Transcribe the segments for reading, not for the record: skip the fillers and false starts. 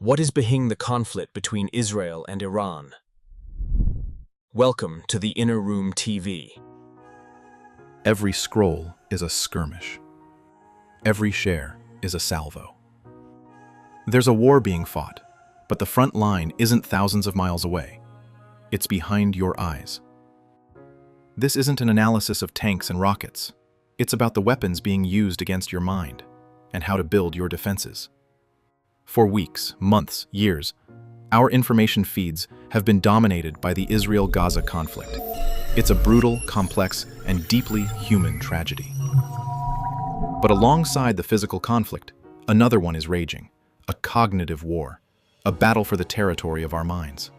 What is behind the conflict between Israel and Iran? Welcome to the Inner Room TV. Every scroll is a skirmish. Every share is a salvo. There's a war being fought, but the front line isn't thousands of miles away. It's behind your eyes. This isn't an analysis of tanks and rockets. It's about the weapons being used against your mind and how to build your defenses. For weeks, months, years, our information feeds have been dominated by the Israel-Gaza conflict. It's a brutal, complex, and deeply human tragedy. But alongside the physical conflict, another one is raging, a cognitive war, a battle for the territory of our minds.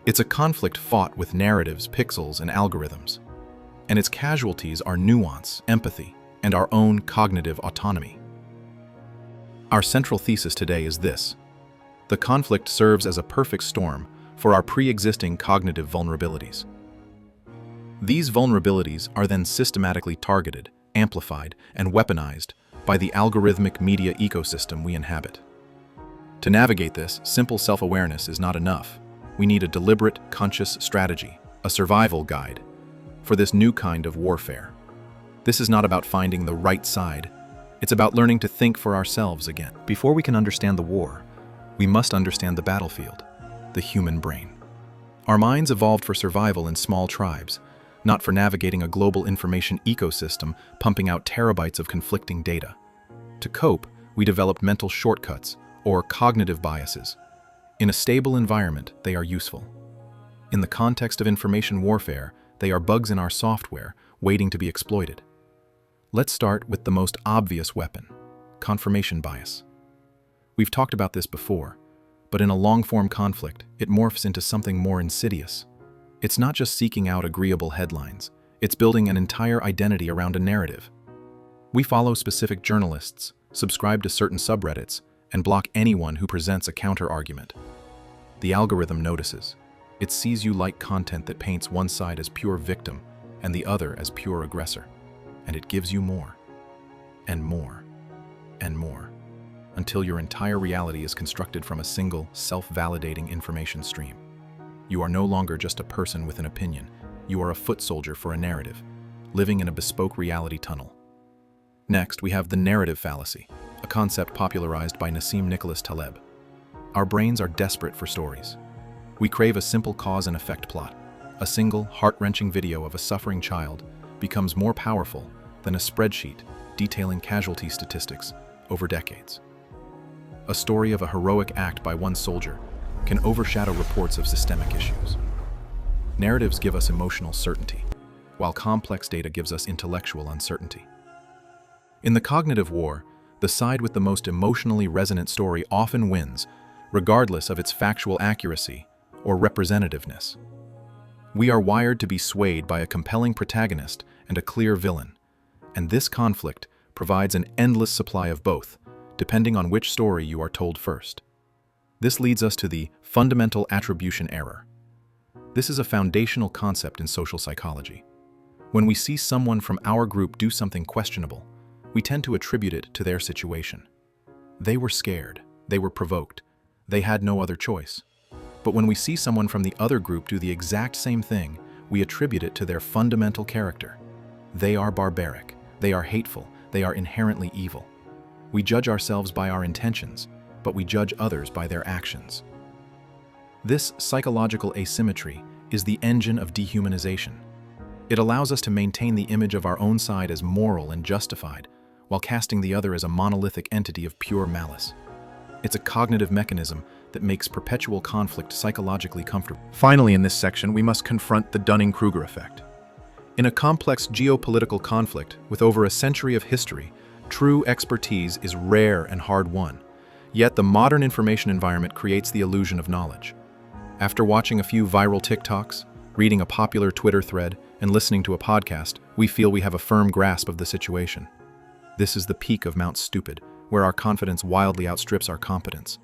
It's a conflict fought with narratives, pixels, and algorithms, and its casualties are nuance, empathy, and our own cognitive autonomy. Our central thesis today is this: the conflict serves as a perfect storm for our pre-existing cognitive vulnerabilities. These vulnerabilities are then systematically targeted, amplified, and weaponized by the algorithmic media ecosystem we inhabit. To navigate this, simple self-awareness is not enough. We need a deliberate, conscious strategy, a survival guide, for this new kind of warfare. This is not about finding the right side. It's about learning to think for ourselves again. Before we can understand the war, we must understand the battlefield, the human brain. Our minds evolved for survival in small tribes, not for navigating a global information ecosystem pumping out terabytes of conflicting data. To cope, we developed mental shortcuts, or cognitive biases. In a stable environment, they are useful. In the context of information warfare, they are bugs in our software waiting to be exploited. Let's start with the most obvious weapon: confirmation bias. We've talked about this before, but in a long-form conflict, it morphs into something more insidious. It's not just seeking out agreeable headlines, it's building an entire identity around a narrative. We follow specific journalists, subscribe to certain subreddits, and block anyone who presents a counter-argument. The algorithm notices. It sees you like content that paints one side as pure victim and the other as pure aggressor. And it gives you more, and more, and more, until your entire reality is constructed from a single, self-validating information stream. You are no longer just a person with an opinion. You are a foot soldier for a narrative, living in a bespoke reality tunnel. Next, we have the narrative fallacy, a concept popularized by Nassim Nicholas Taleb. Our brains are desperate for stories. We crave a simple cause and effect plot. A single, heart-wrenching video of a suffering child becomes more powerful than a spreadsheet detailing casualty statistics over decades. A story of a heroic act by one soldier can overshadow reports of systemic issues. Narratives give us emotional certainty, while complex data gives us intellectual uncertainty. In the cognitive war, the side with the most emotionally resonant story often wins, regardless of its factual accuracy or representativeness. We are wired to be swayed by a compelling protagonist and a clear villain, and this conflict provides an endless supply of both, depending on which story you are told first. This leads us to the fundamental attribution error. This is a foundational concept in social psychology. When we see someone from our group do something questionable, we tend to attribute it to their situation. They were scared, they were provoked, they had no other choice. But when we see someone from the other group do the exact same thing, we attribute it to their fundamental character. They are barbaric, they are hateful, they are inherently evil. We judge ourselves by our intentions, but we judge others by their actions. This psychological asymmetry is the engine of dehumanization. It allows us to maintain the image of our own side as moral and justified, while casting the other as a monolithic entity of pure malice. It's a cognitive mechanism that makes perpetual conflict psychologically comfortable. Finally, in this section, we must confront the Dunning-Kruger effect. In a complex geopolitical conflict with over a century of history, true expertise is rare and hard-won. Yet the modern information environment creates the illusion of knowledge. After watching a few viral TikToks, reading a popular Twitter thread, and listening to a podcast, we feel we have a firm grasp of the situation. This is the peak of Mount Stupid, where our confidence wildly outstrips our competence.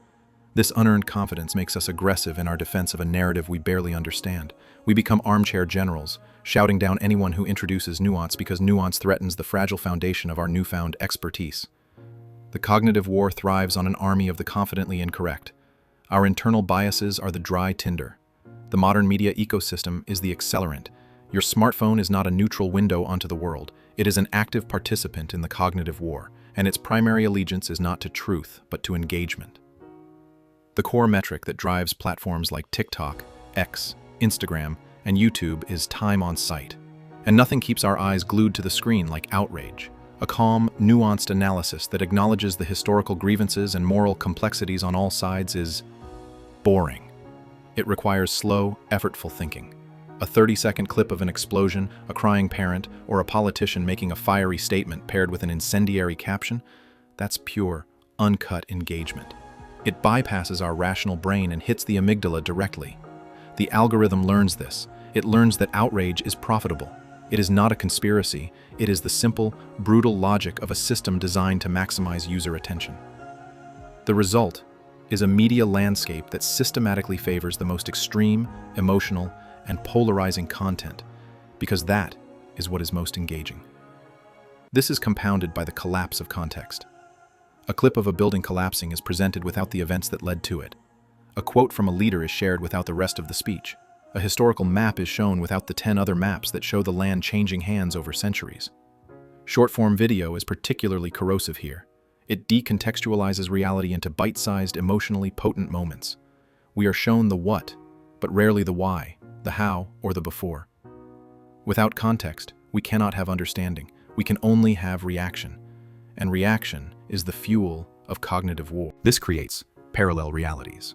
This unearned confidence makes us aggressive in our defense of a narrative we barely understand. We become armchair generals, shouting down anyone who introduces nuance because nuance threatens the fragile foundation of our newfound expertise. The cognitive war thrives on an army of the confidently incorrect. Our internal biases are the dry tinder. The modern media ecosystem is the accelerant. Your smartphone is not a neutral window onto the world. It is an active participant in the cognitive war, and its primary allegiance is not to truth, but to engagement. The core metric that drives platforms like TikTok, X, Instagram, and YouTube is time on site. And nothing keeps our eyes glued to the screen like outrage. A calm, nuanced analysis that acknowledges the historical grievances and moral complexities on all sides is boring. It requires slow, effortful thinking. A 30-second clip of an explosion, a crying parent, or a politician making a fiery statement paired with an incendiary caption, that's pure, uncut engagement. It bypasses our rational brain and hits the amygdala directly. The algorithm learns this. It learns that outrage is profitable. It is not a conspiracy. It is the simple, brutal logic of a system designed to maximize user attention. The result is a media landscape that systematically favors the most extreme, emotional, and polarizing content, because that is what is most engaging. This is compounded by the collapse of context. A clip of a building collapsing is presented without the events that led to it. A quote from a leader is shared without the rest of the speech. A historical map is shown without the 10 other maps that show the land changing hands over centuries. Short-form video is particularly corrosive here. It decontextualizes reality into bite-sized, emotionally potent moments. We are shown the what, but rarely the why, the how, or the before. Without context, we cannot have understanding. We can only have reaction. And reaction is the fuel of cognitive war. This creates parallel realities.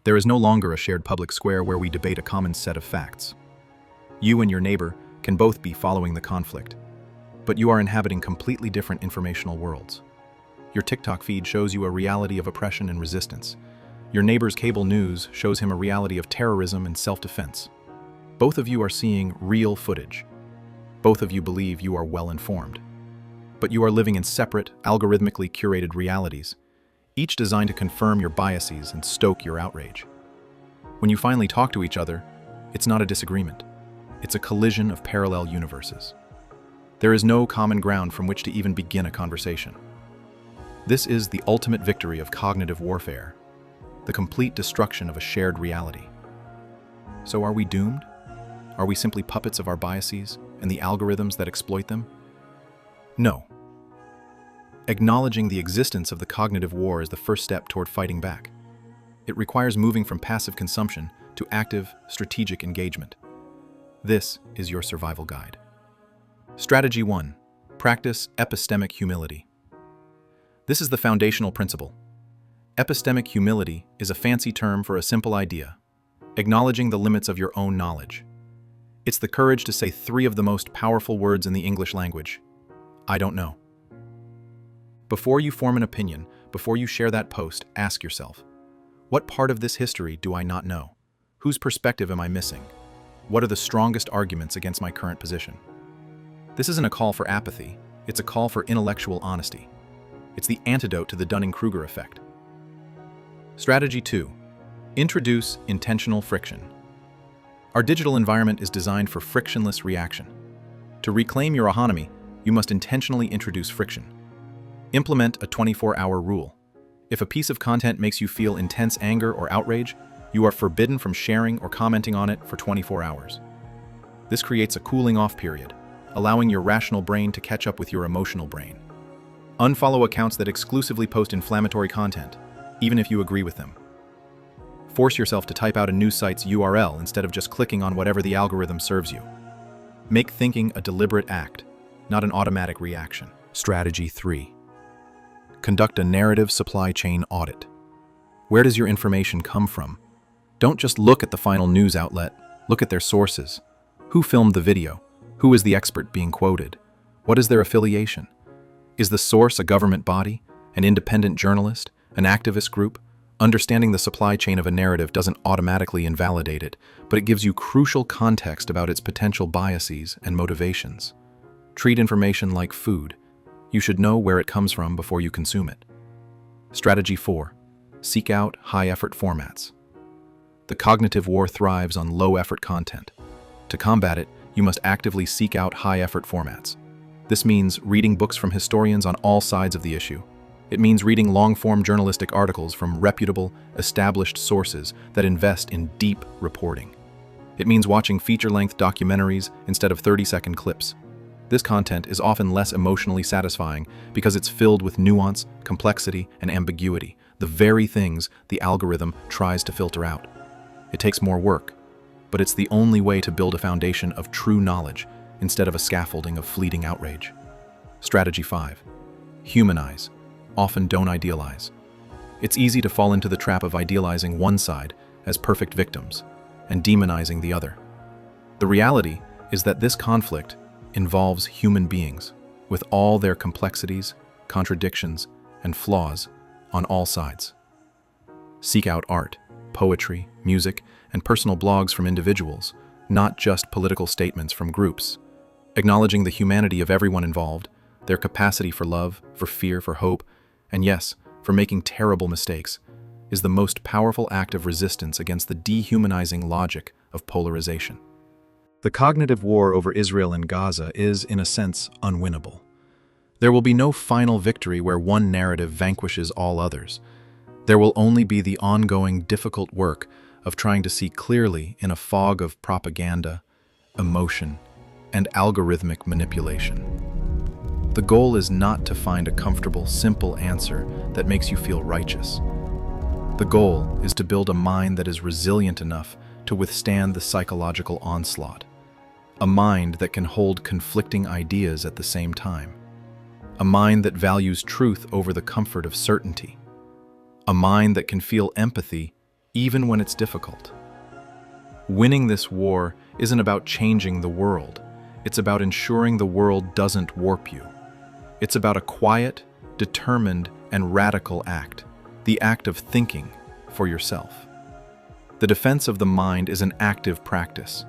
There is no longer a shared public square where we debate a common set of facts. You and your neighbor can both be following the conflict, but you are inhabiting completely different informational worlds. Your TikTok feed shows you a reality of oppression and resistance. Your neighbor's cable news shows him a reality of terrorism and self-defense. Both of you are seeing real footage. Both of you believe you are well-informed. But you are living in separate, algorithmically curated realities, each designed to confirm your biases and stoke your outrage. When you finally talk to each other, it's not a disagreement. It's a collision of parallel universes. There is no common ground from which to even begin a conversation. This is the ultimate victory of cognitive warfare, the complete destruction of a shared reality. So are we doomed? Are we simply puppets of our biases and the algorithms that exploit them? No. Acknowledging the existence of the cognitive war is the first step toward fighting back. It requires moving from passive consumption to active, strategic engagement. This is your survival guide. Strategy 1. Practice epistemic humility. This is the foundational principle. Epistemic humility is a fancy term for a simple idea, acknowledging the limits of your own knowledge. It's the courage to say 3 of the most powerful words in the English language. I don't know. Before you form an opinion, before you share that post, ask yourself, what part of this history do I not know? Whose perspective am I missing? What are the strongest arguments against my current position? This isn't a call for apathy, it's a call for intellectual honesty. It's the antidote to the Dunning-Kruger effect. Strategy 2. Introduce intentional friction. Our digital environment is designed for frictionless reaction. To reclaim your autonomy, you must intentionally introduce friction. Implement a 24-hour rule. If a piece of content makes you feel intense anger or outrage, you are forbidden from sharing or commenting on it for 24 hours. This creates a cooling-off period, allowing your rational brain to catch up with your emotional brain. Unfollow accounts that exclusively post inflammatory content, even if you agree with them. Force yourself to type out a news site's URL instead of just clicking on whatever the algorithm serves you. Make thinking a deliberate act, not an automatic reaction. Strategy 3. Conduct a narrative supply chain audit. Where does your information come from? Don't just look at the final news outlet, look at their sources. Who filmed the video? Who is the expert being quoted? What is their affiliation? Is the source a government body, an independent journalist, an activist group? Understanding the supply chain of a narrative doesn't automatically invalidate it, but it gives you crucial context about its potential biases and motivations. Treat information like food. You should know where it comes from before you consume it. Strategy 4. Seek out high-effort formats. The cognitive war thrives on low-effort content. To combat it, you must actively seek out high-effort formats. This means reading books from historians on all sides of the issue, It means reading long-form journalistic articles from reputable, established sources that invest in deep reporting. It means watching feature-length documentaries instead of 30-second clips. This content is often less emotionally satisfying because it's filled with nuance, complexity, and ambiguity, the very things the algorithm tries to filter out. It takes more work, but it's the only way to build a foundation of true knowledge instead of a scaffolding of fleeting outrage. Strategy 5. Humanize. Often don't idealize. It's easy to fall into the trap of idealizing one side as perfect victims and demonizing the other. The reality is that this conflict involves human beings with all their complexities, contradictions, and flaws on all sides. Seek out art, poetry, music, and personal blogs from individuals, not just political statements from groups. Acknowledging the humanity of everyone involved, their capacity for love, for fear, for hope, and yes, for making terrible mistakes, is the most powerful act of resistance against the dehumanizing logic of polarization. The cognitive war over Israel and Gaza is, in a sense, unwinnable. There will be no final victory where one narrative vanquishes all others. There will only be the ongoing difficult work of trying to see clearly in a fog of propaganda, emotion, and algorithmic manipulation. The goal is not to find a comfortable, simple answer that makes you feel righteous. The goal is to build a mind that is resilient enough to withstand the psychological onslaught. A mind that can hold conflicting ideas at the same time. A mind that values truth over the comfort of certainty. A mind that can feel empathy even when it's difficult. Winning this war isn't about changing the world. It's about ensuring the world doesn't warp you. It's about a quiet, determined, and radical act, the act of thinking for yourself. The defense of the mind is an active practice.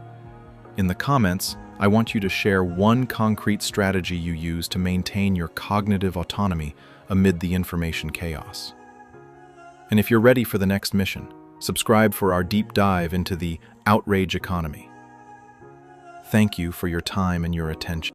In the comments, I want you to share one concrete strategy you use to maintain your cognitive autonomy amid the information chaos. And if you're ready for the next mission, subscribe for our deep dive into the outrage economy. Thank you for your time and your attention.